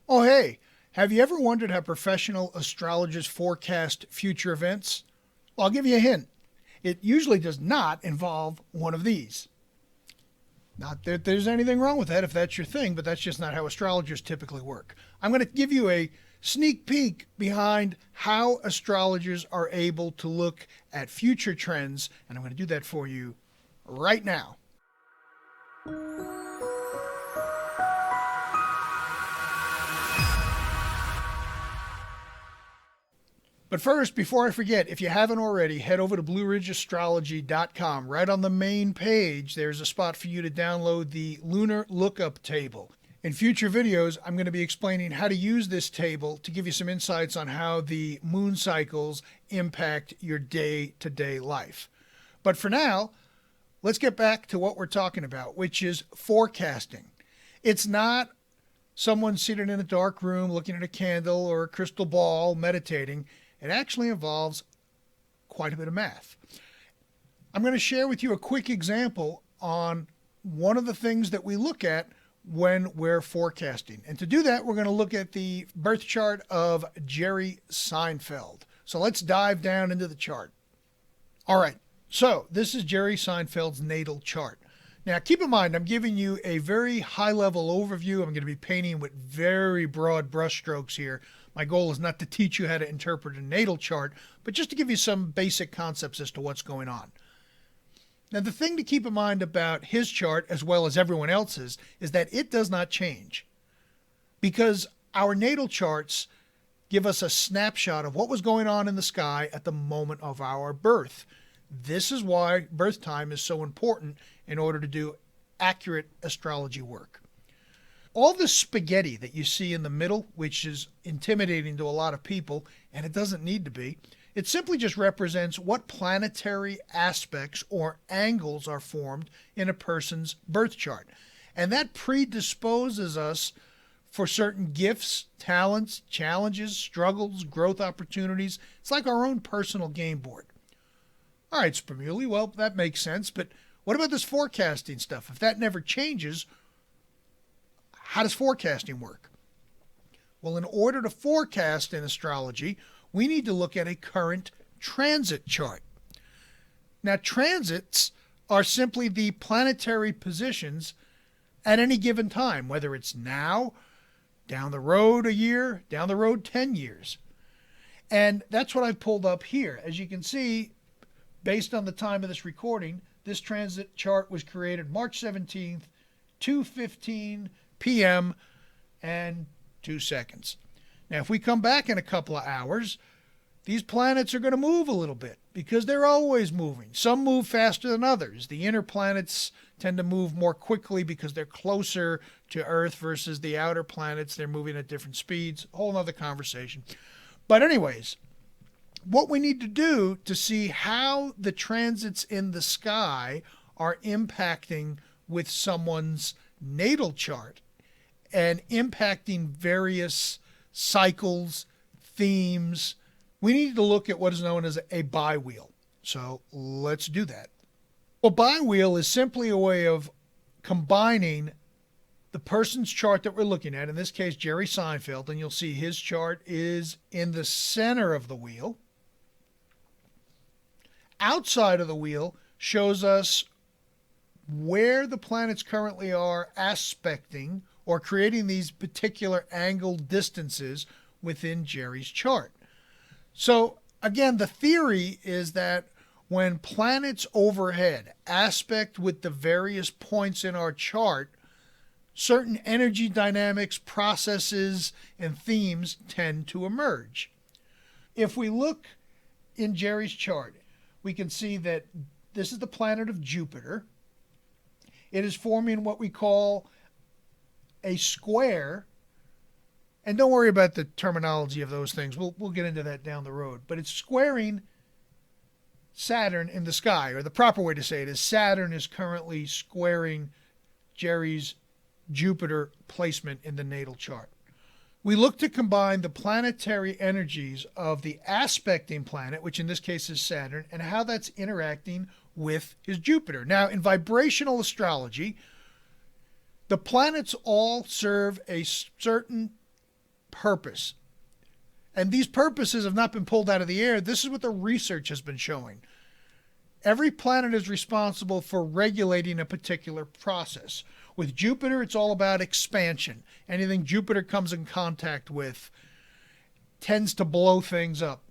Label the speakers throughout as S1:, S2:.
S1: Oh, hey, have you ever wondered how professional astrologers forecast future events? Well, I'll give you a hint. It usually does not involve one of these. Not that there's anything wrong with that if that's your thing, but that's just not how astrologers typically work. I'm going to give you a sneak peek behind how astrologers are able to look at future trends, and I'm going to do that for you right now. But first, before I forget, if you haven't already, head over to blueridgeastrology.com. Right on the main page, there's a spot for you to download the lunar lookup table. In future videos, I'm going to be explaining how to use this table to give you some insights on how the moon cycles impact your day-to-day life. But for now, let's get back to what we're talking about, which is forecasting. It's not someone sitting in a dark room looking at a candle or a crystal ball meditating. It actually involves quite a bit of math. I'm going to share with you a quick example on one of the things that we look at when we're forecasting. And to do that, we're going to look at the birth chart of Jerry Seinfeld. So let's dive down into the chart. All right, so this is Jerry Seinfeld's natal chart. Now, keep in mind, I'm giving you a very high-level overview. I'm going to be painting with very broad brushstrokes here. My goal is not to teach you how to interpret a natal chart, but just to give you some basic concepts as to what's going on. Now, the thing to keep in mind about his chart, as well as everyone else's, is that it does not change. Because our natal charts give us a snapshot of what was going on in the sky at the moment of our birth. This is why birth time is so important in order to do accurate astrology work. All the spaghetti that you see in the middle, which is intimidating to a lot of people, and it doesn't need to be, it simply just represents what planetary aspects or angles are formed in a person's birth chart. And that predisposes us for certain gifts, talents, challenges, struggles, growth opportunities. It's like our own personal game board. All right, Spumuli, well, that makes sense, but what about this forecasting stuff? If that never changes, how does forecasting work? Well, in order to forecast in astrology, we need to look at a current transit chart. Now, transits are simply the planetary positions at any given time, whether it's now, down the road a year, down the road 10 years. And that's what I've pulled up here. As you can see, based on the time of this recording, this transit chart was created March 17th, 2:15 p.m. and 2 seconds. Now, if we come back in a couple of hours, these planets are going to move a little bit because they're always moving. Some move faster than others. The inner planets tend to move more quickly because they're closer to Earth versus the outer planets. They're moving at different speeds. A whole other conversation. But anyways, what we need to do to see how the transits in the sky are impacting with someone's natal chart and impacting various cycles, themes, we need to look at what is known as a bi-wheel. So let's do that. Well, bi-wheel is simply a way of combining the person's chart that we're looking at, in this case, Jerry Seinfeld, and you'll see his chart is in the center of the wheel. Outside of the wheel shows us where the planets currently are aspecting or creating these particular angle distances within Jerry's chart. So again, the theory is that when planets overhead aspect with the various points in our chart, certain energy dynamics, processes, and themes tend to emerge. If we look in Jerry's chart, we can see that this is the planet of Jupiter. It is forming what we call a square. And don't worry about the terminology of those things. We'll get into that down the road. But it's squaring Saturn in the sky, or the proper way to say it is Saturn is currently squaring Jerry's Jupiter placement in the natal chart. We look to combine the planetary energies of the aspecting planet, which in this case is Saturn, and how that's interacting with his Jupiter. Now, in vibrational astrology, the planets all serve a certain purpose. And these purposes have not been pulled out of the air. This is what the research has been showing. Every planet is responsible for regulating a particular process. With Jupiter, it's all about expansion. Anything Jupiter comes in contact with tends to blow things up.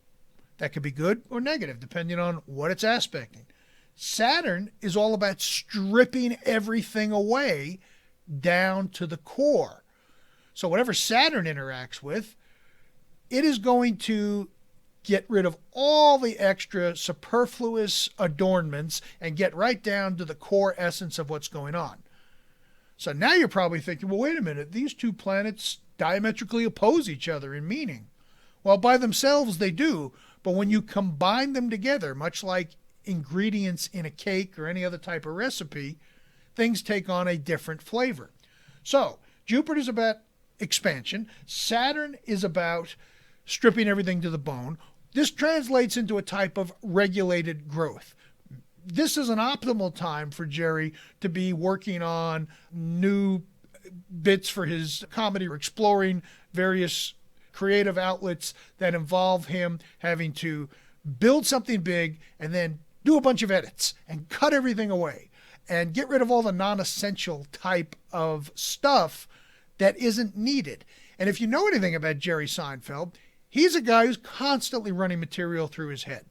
S1: That could be good or negative, depending on what it's aspecting. Saturn is all about stripping everything away down to the core. So whatever Saturn interacts with, it is going to get rid of all the extra superfluous adornments and get right down to the core essence of what's going on. So now you're probably thinking, well, wait a minute, these two planets diametrically oppose each other in meaning. Well, by themselves they do, but when you combine them together, much like ingredients in a cake or any other type of recipe, things take on a different flavor. So Jupiter's about expansion. Saturn is about stripping everything to the bone. This translates into a type of regulated growth. This is an optimal time for Jerry to be working on new bits for his comedy or exploring various creative outlets that involve him having to build something big and then do a bunch of edits and cut everything away and get rid of all the non-essential type of stuff that isn't needed. And if you know anything about Jerry Seinfeld, he's a guy who's constantly running material through his head.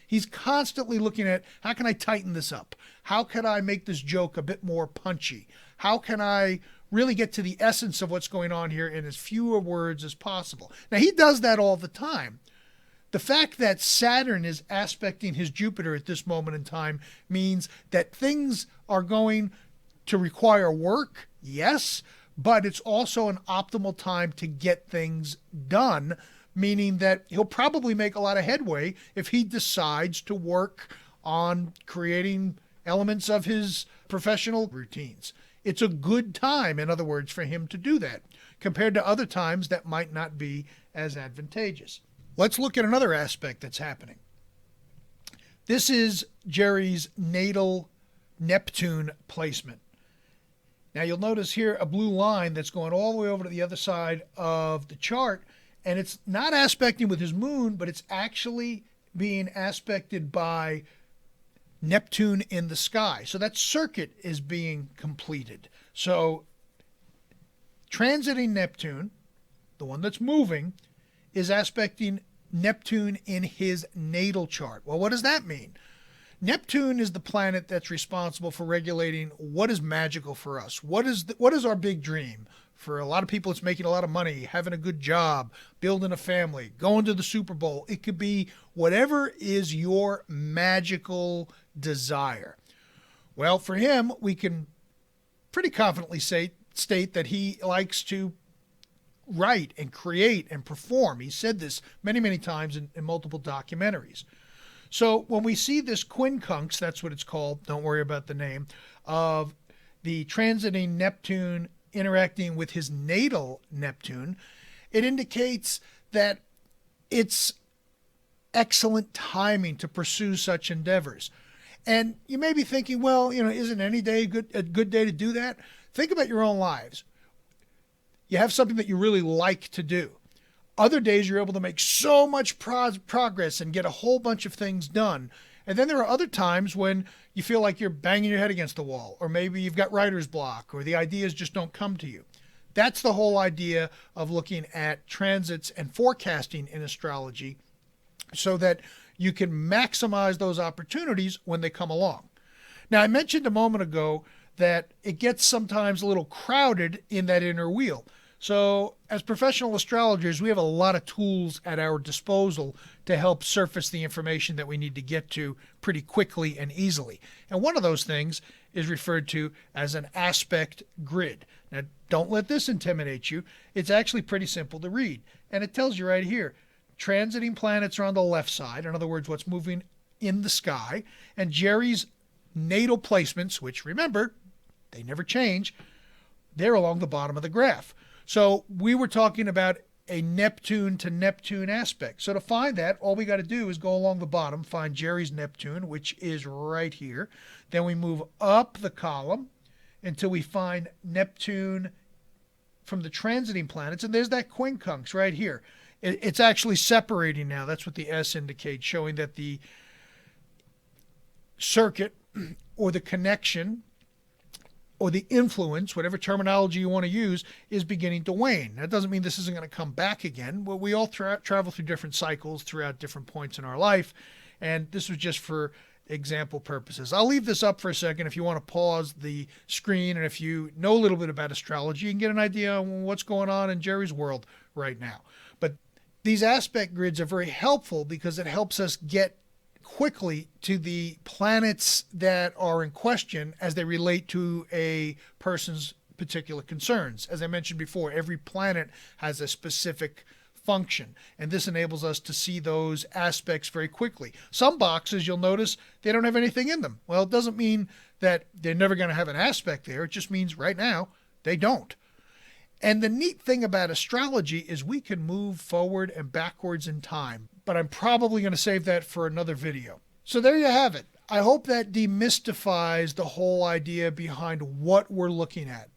S1: He's constantly looking at, how can I tighten this up? How can I make this joke a bit more punchy? How can I really get to the essence of what's going on here in as fewer words as possible? Now, he does that all the time. The fact that Saturn is aspecting his Jupiter at this moment in time means that things are going to require work, yes, but it's also an optimal time to get things done, meaning that he'll probably make a lot of headway if he decides to work on creating elements of his professional routines. It's a good time, in other words, for him to do that, compared to other times that might not be as advantageous. Let's look at another aspect that's happening. This is Jerry's natal Neptune placement. Now you'll notice here a blue line that's going all the way over to the other side of the chart, and it's not aspecting with his moon, but it's actually being aspected by Neptune in the sky. So that circuit is being completed. So transiting Neptune, the one that's moving, is aspecting Neptune in his natal chart. Well, what does that mean? Neptune is the planet that's responsible for regulating what is magical for us. What is our big dream? For a lot of people, it's making a lot of money, having a good job, building a family, going to the Superbowl. It could be whatever is your magical desire. Well, for him, we can pretty confidently state that he likes to write and create and perform. He said this many, many times in multiple documentaries. So when we see this quincunx, that's what it's called, don't worry about the name, of the transiting Neptune interacting with his natal Neptune, it indicates that it's excellent timing to pursue such endeavors. And you may be thinking, well, isn't any day a good day to do that? Think about your own lives. You have something that you really like to do. Other days you're able to make so much progress and get a whole bunch of things done. And then there are other times when you feel like you're banging your head against the wall, or maybe you've got writer's block, or the ideas just don't come to you. That's the whole idea of looking at transits and forecasting in astrology, so that you can maximize those opportunities when they come along. Now, I mentioned a moment ago that it gets sometimes a little crowded in that inner wheel. So as professional astrologers, we have a lot of tools at our disposal to help surface the information that we need to get to pretty quickly and easily. And one of those things is referred to as an aspect grid. Now, don't let this intimidate you. It's actually pretty simple to read. And it tells you right here, transiting planets are on the left side, in other words, what's moving in the sky, and Jerry's natal placements, which remember, they never change, they're along the bottom of the graph. So we were talking about a Neptune to Neptune aspect. So to find that, all we got to do is go along the bottom, find Jerry's Neptune, which is right here. Then we move up the column until we find Neptune from the transiting planets, and there's that quincunx right here. It's actually separating now. That's what the S indicates, showing that the circuit or the connection or the influence, whatever terminology you want to use, is beginning to wane. That doesn't mean this isn't going to come back again. Well, we all travel through different cycles throughout different points in our life, and this was just for example purposes. I'll leave this up for a second if you want to pause the screen, and if you know a little bit about astrology, you can get an idea on what's going on in Jerry's world right now. But these aspect grids are very helpful because it helps us get quickly to the planets that are in question as they relate to a person's particular concerns. As I mentioned before, every planet has a specific function, and this enables us to see those aspects very quickly. Some boxes, you'll notice, they don't have anything in them. Well, it doesn't mean that they're never going to have an aspect there. It just means right now they don't. And the neat thing about astrology is we can move forward and backwards in time, but I'm probably going to save that for another video. So there you have it. I hope that demystifies the whole idea behind what we're looking at.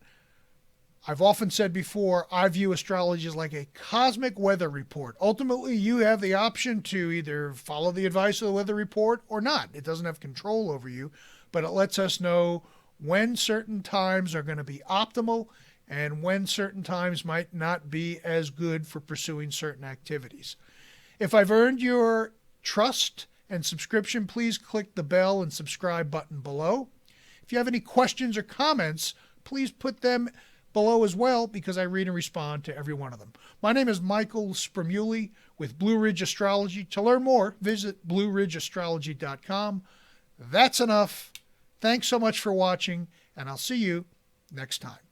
S1: I've often said before, I view astrology as like a cosmic weather report. Ultimately, you have the option to either follow the advice of the weather report or not. It doesn't have control over you, but it lets us know when certain times are going to be optimal and when certain times might not be as good for pursuing certain activities. If I've earned your trust and subscription, please click the bell and subscribe button below. If you have any questions or comments, please put them below as well, because I read and respond to every one of them. My name is Michael Spremuli with Blue Ridge Astrology. To learn more, visit blueridgeastrology.com. That's enough. Thanks so much for watching, and I'll see you next time.